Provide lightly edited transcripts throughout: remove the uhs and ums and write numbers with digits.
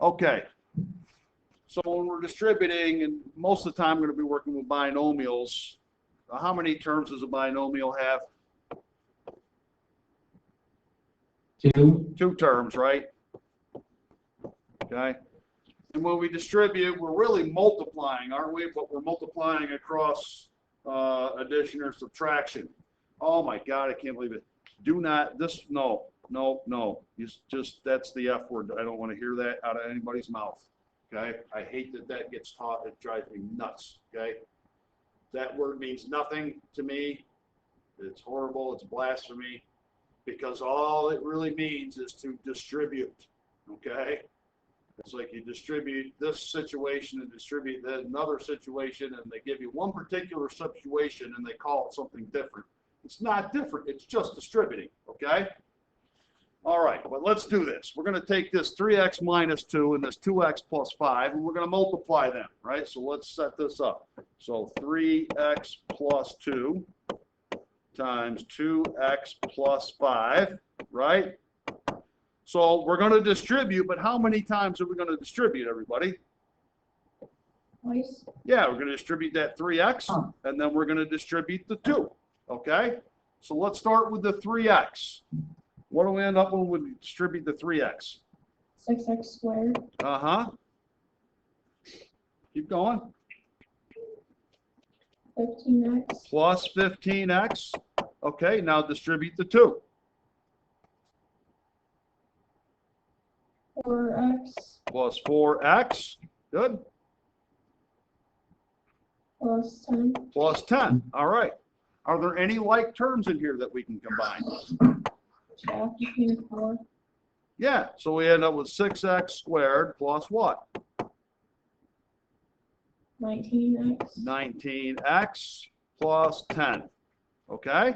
Okay. So when we're distributing, and most of the time I'm going to be working with binomials, how many terms does a binomial have? Two terms, right? Okay. And when we distribute, we're really multiplying, aren't we? But we're multiplying across addition or subtraction. Oh my God, I can't believe it. Do not, no. You just, that's the F word. I don't want to hear that out of anybody's mouth. Okay. I hate that that gets taught. It drives me nuts. Okay. That word means nothing to me. It's horrible. It's blasphemy, because all it really means is to distribute. Okay. It's like you distribute this situation and distribute another situation, and they give you one particular situation and they call it something different. It's not different. It's just distributing. Okay. All right, but let's do this. We're going to take this 3x minus 2 and this 2x plus 5, and we're going to multiply them, right? So let's set this up. So 3x plus 2 times 2x plus 5, right? So we're going to distribute, but how many times are we going to distribute, everybody? Twice. Yeah, we're going to distribute that 3x, and then we're going to distribute the 2, okay? So let's start with the 3x. What do we end up when we distribute the 3x? 6x squared. Uh-huh. Keep going. 15x. Plus 15x. Okay, now distribute the 2. 4x. Plus 4x. Good. Plus 10. Plus 10. All right. Are there any like terms in here that we can combine? Yeah, 4. Yeah, so we end up with 6x squared plus what? 19x. 19x plus 10. Okay?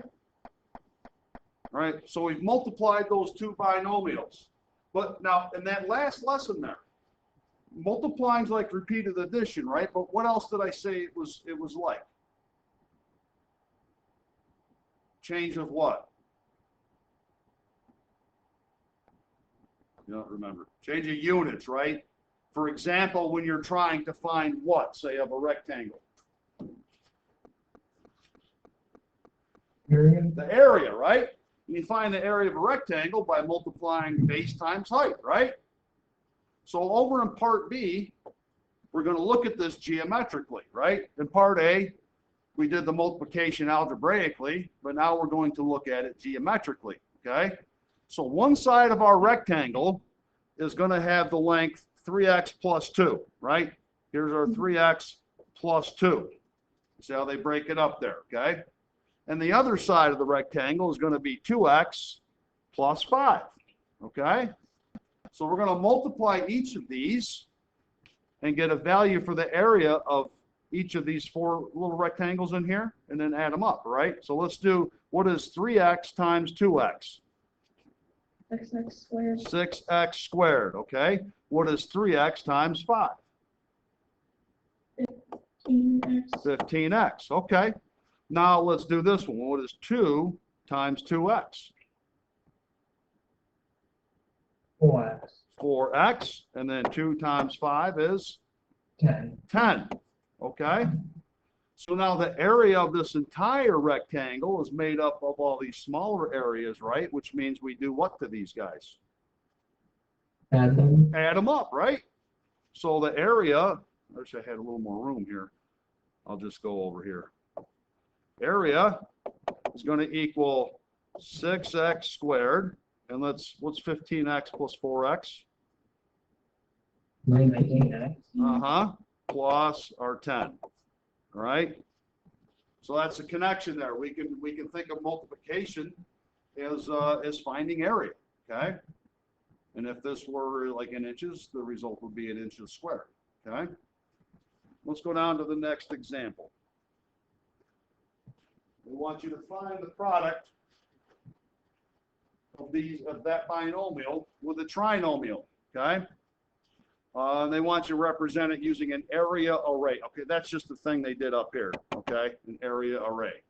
All right, so we've multiplied those two binomials. But now, in that last lesson there, multiplying's like repeated addition, right? But what else did I say it was like? Change of what? You don't remember. Change of units, right? For example, when you're trying to find what, say, of a rectangle? Area. The area, right? You find the area of a rectangle by multiplying base times height, right? So over in part B, we're going to look at this geometrically, right? In part A, we did the multiplication algebraically, but now we're going to look at it geometrically, okay? So one side of our rectangle is going to have the length 3x plus 2, right? Here's our 3x plus 2. See how they break it up there, okay? And the other side of the rectangle is going to be 2x plus 5, okay? So we're going to multiply each of these and get a value for the area of each of these 4 little rectangles in here, and then add them up, right? So let's do, what is 3x times 2x? 6x squared. 6x squared, okay? What is 3x times 5? 15x. 15x, okay. Now let's do this one. What is 2 times 2x? 4x. 4x, and then 2 times 5 is 10. 10, okay? So now the area of this entire rectangle is made up of all these smaller areas, right? Which means we do what to these guys? Add them. Add them up, right? So the area, I wish I had a little more room here. I'll just go over here. Area is going to equal 6x squared, and what's 15x plus 4x? 19x. Plus our 10. All right. So that's a connection there. We can think of multiplication as finding area. Okay. And if this were like in inches, the result would be in inches squared. Okay. Let's go down to the next example. We want you to find the product of that binomial with a trinomial. Okay. They want you to represent it using an area array. Okay, that's just the thing they did up here. Okay, an area array.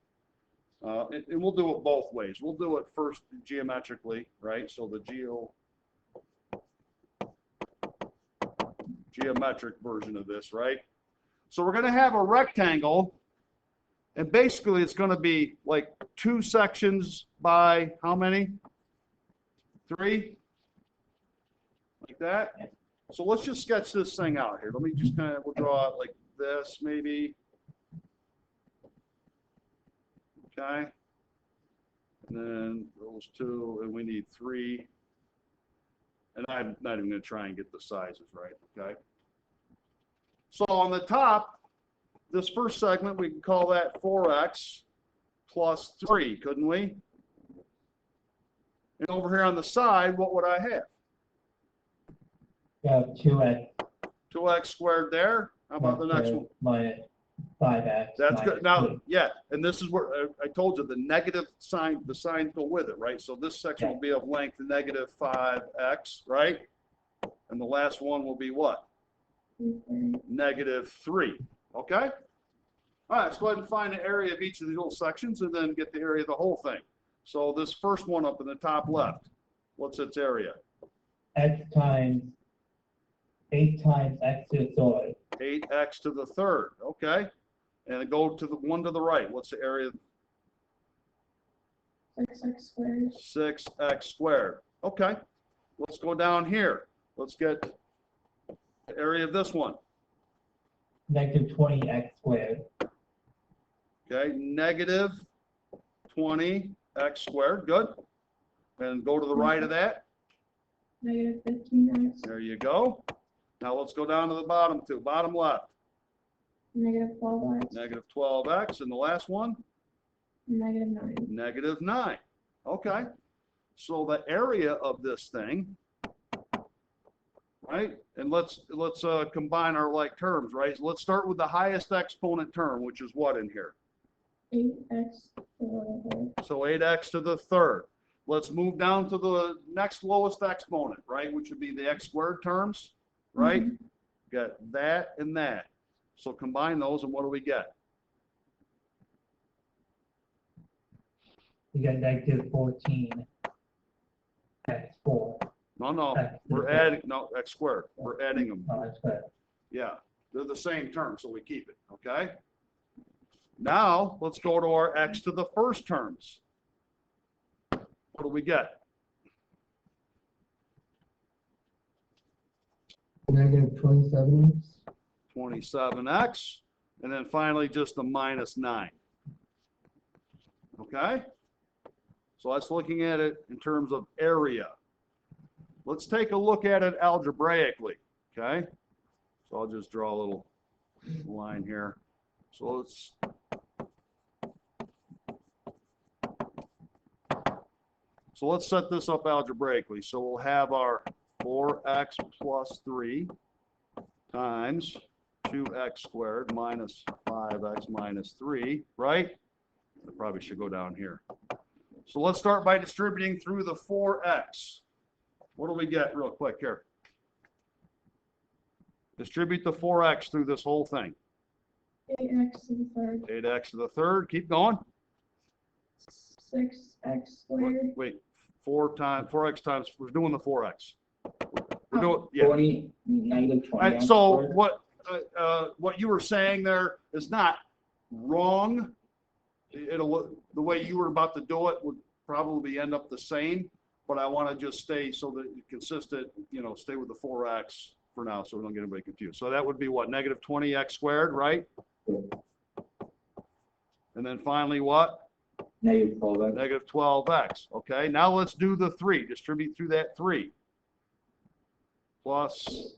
And we'll do it both ways. We'll do it first geometrically, right? So the geometric version of this, right? So we're gonna have a rectangle, and basically it's gonna be like 2 sections by how many? 3? Like that? So let's just sketch this thing out here. Let me just kind of, we'll draw it like this, maybe. Okay. And then those 2, and we need 3. And I'm not even going to try and get the sizes right, okay? So on the top, this first segment, we can call that 4x plus 3, couldn't we? And over here on the side, what would I have? You have 2x. 2x squared there. How about the next one? Minus 5x. That's good. minus Now, 2. yeah, and this is where I told you the negative sign, the signs go with it, right? So this section will be of length negative 5x, right? And the last one will be what? Negative 3. Okay? All right, let's go ahead and find the area of each of these little sections and then get the area of the whole thing. So this first one up in the top left, what's its area? X times 8 times x to the third. 8x to the third, okay? And go to the one to the right. What's the area? 6x squared. 6x squared. Okay. Let's go down here. Let's get the area of this one. Negative 20x squared. Okay. Negative 20x squared. Good. And go to the right of that. Negative 15x. There you go. Now let's go down to the bottom two. Bottom left. Negative 12x. Negative 12x. And the last one? Negative 9. Negative 9. Okay. So the area of this thing, right? And let's combine our like terms, right? So let's start with the highest exponent term, which is what in here? 8x to the third. So 8x to the third. Let's move down to the next lowest exponent, right? Which would be the x squared terms, right? Got that and that. So combine those, and what do we get? You got negative 14 x 4. No, X to we're the adding, no, x squared. We're adding them. Oh, that's good. Yeah, they're the same term, so we keep it, okay? Now, let's go to our x to the first terms. What do we get? Negative 27x. 27x, and then finally just the minus 9. Okay? So that's looking at it in terms of area. Let's take a look at it algebraically, okay? So I'll just draw a little line here. So let's set this up algebraically. So we'll have our 4x plus 3 times 2x squared minus 5x minus 3, right? I probably should go down here. So let's start by distributing through the 4x. What do we get real quick here? Distribute the 4x through this whole thing. 8x to the third. 8x to the third. Keep going. 6x squared. Wait, 4x times, we're doing the 4x. We're doing, yeah. 20, negative 20. So what you were saying there is not wrong. The way you were about to do it would probably end up the same, but I want to just stay so that it's consistent, stay with the 4x for now so we don't get anybody confused. So that would be what, negative 20x squared, right? And then finally what? Negative 12x. Negative 12x. Okay, now let's do the 3. Distribute through that 3. Plus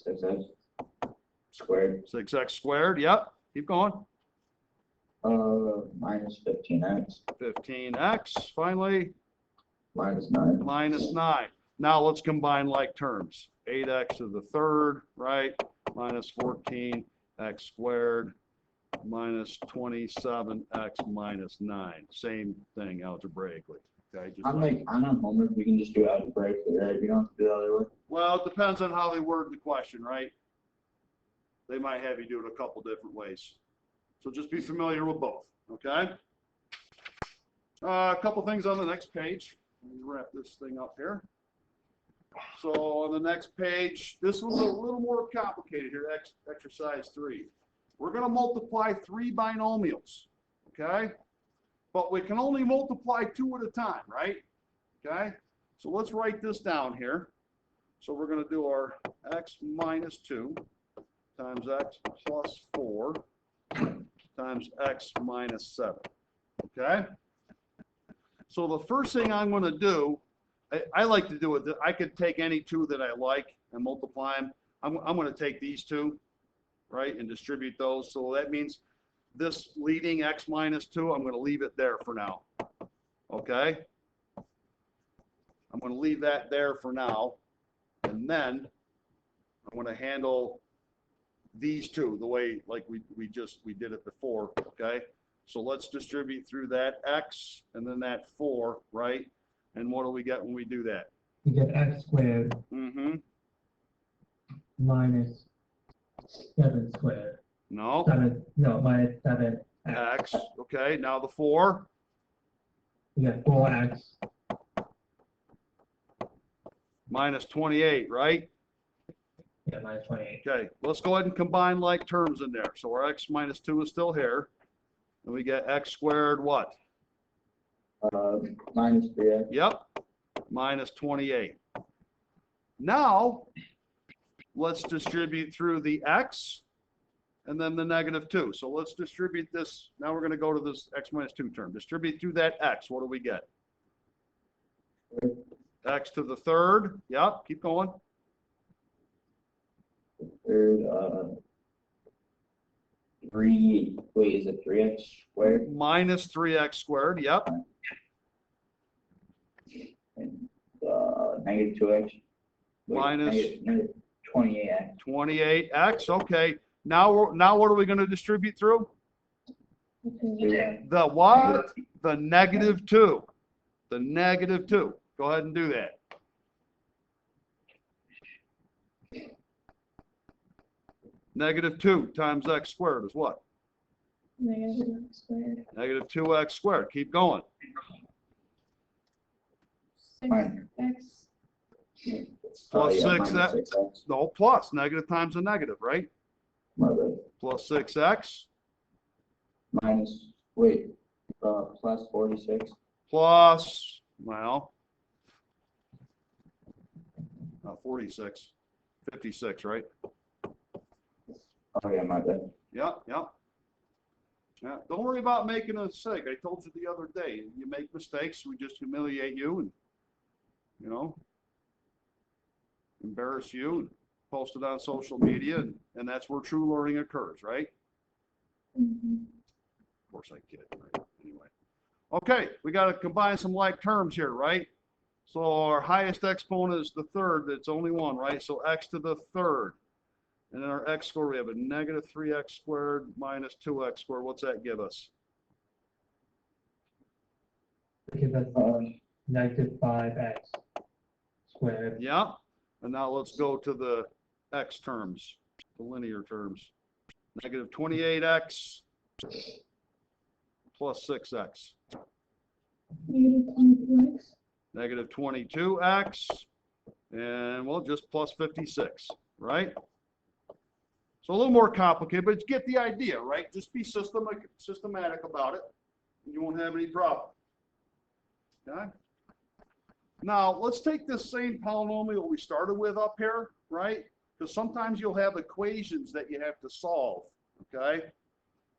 6x squared. 6x squared. Yep. Keep going. Minus 15x. 15x. Finally, Minus 9. minus 9. Now let's combine like terms. 8x to the third, right? Minus 14x squared minus 27x minus 9. Same thing algebraically. Okay. I'm on homework. We can just do algebraically, right? We don't have to do the other way. Well, it depends on how they word the question, right? They might have you do it a couple different ways. So just be familiar with both, okay? A couple things on the next page. Let me wrap this thing up here. So on the next page, this one's a little more complicated here, exercise 3. We're going to multiply 3 binomials, okay? But we can only multiply 2 at a time, right? Okay? So let's write this down here. So we're going to do our x minus 2 times x plus 4 times x minus 7, okay? So the first thing I'm going to do, I like to do it, I could take any 2 that I like and multiply them. I'm going to take these 2, right, and distribute those. So that means this leading x minus 2, I'm going to leave it there for now, okay? I'm going to leave that there for now, and then I'm going to handle these 2 the way like we did it before, okay? So let's distribute through that x and then that 4, right? And what do we get when we do that? You get x squared Mm-hmm. minus 7 squared. No. Minus 7 X. Okay. Now the 4. You get 4x Minus 28, right? Yeah, minus 28. Okay. Let's go ahead and combine like terms in there. So our x minus 2 is still here. And we get x squared what? Minus 3x. Yep. Minus 28. Now, let's distribute through the x and then the negative 2. So let's distribute this. Now we're going to go to this x minus 2 term. Distribute through that x. What do we get? X to the 3rd. Yep. Keep going. Third, 3, wait, is it 3x squared? Minus 3x squared. Yep. And negative 2x. Wait, Minus- negative 28x. 28x. Okay. Now what are we going to distribute through? Okay. The what? The negative 2. The negative 2. Go ahead and do that. Negative 2 times x squared is what? Negative x squared. Negative 2x squared. Keep going. 6x. Plus Yeah, 6x. minus 6x. No, plus. Negative times a negative, right? My bad. Plus 6x. Minus, wait, plus 46. Plus, well, 46. 56, right? Oh, yeah, my bad. Yeah. Yeah, don't worry about making a mistake. I told you the other day, you make mistakes, we just humiliate you and, you know, embarrass you and post it on social media, and that's where true learning occurs, right? Mhm. Of course I kid, right? Anyway. Okay, we got to combine some like terms here, right? So our highest exponent is the 3rd, that's only one, right? So x to the 3rd. And then our x squared, we have a negative 3x squared minus 2x squared. What's that give us? Give us negative 5x squared. Yeah. And now let's go to the x terms, the linear terms. Negative 28x plus 6x. Negative 22x. Negative 22x, and well, just plus 56, right? So a little more complicated, but get the idea, right? Just be systematic about it, and you won't have any problem. Okay? Now, let's take this same polynomial we started with up here, right? Because sometimes you'll have equations that you have to solve, okay?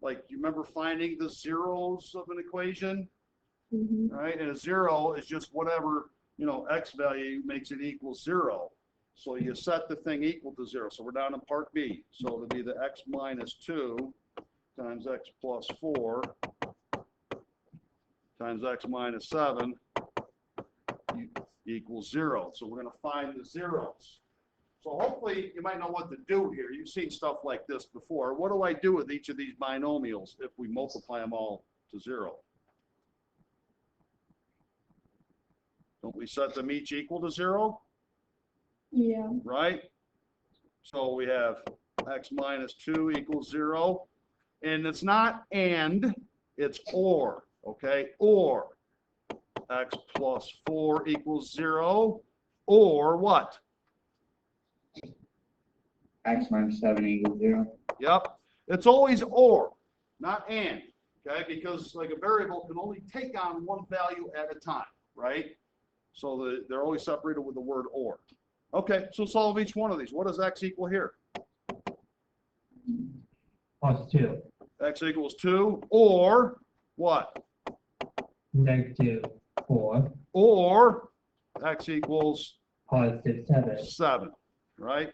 Like, you remember finding the zeros of an equation, Mhm. right? And a 0 is just whatever, you know, x value makes it equal 0. So you set the thing equal to 0. So we're down in part B. So it'll be the x minus 2 times x plus 4 times x minus 7 equals 0. So we're going to find the zeros. So hopefully you might know what to do here. You've seen stuff like this before. What do I do with each of these binomials if we multiply them all to 0? Don't we set them each equal to 0? Yeah. Right? So we have x minus 2 equals 0. And it's not and, it's or. Okay? Or x plus 4 equals 0. or what? X minus 7 equals 0. Yep. It's always or, not and. Okay, because like a variable can only take on one value at a time, right? So they're always separated with the word or. Okay, so solve each one of these. What does x equal here? +2, X equals 2, or what? -4, Or x equals +7. 7, right?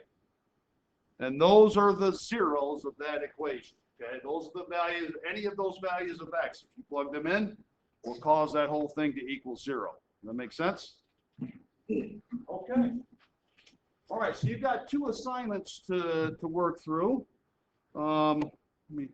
And those are the zeros of that equation. Okay, those are the values, any of those values of x, if you plug them in, will cause that whole thing to equal 0. Does that make sense? Okay. All right, so you've got 2 assignments to work through. Let me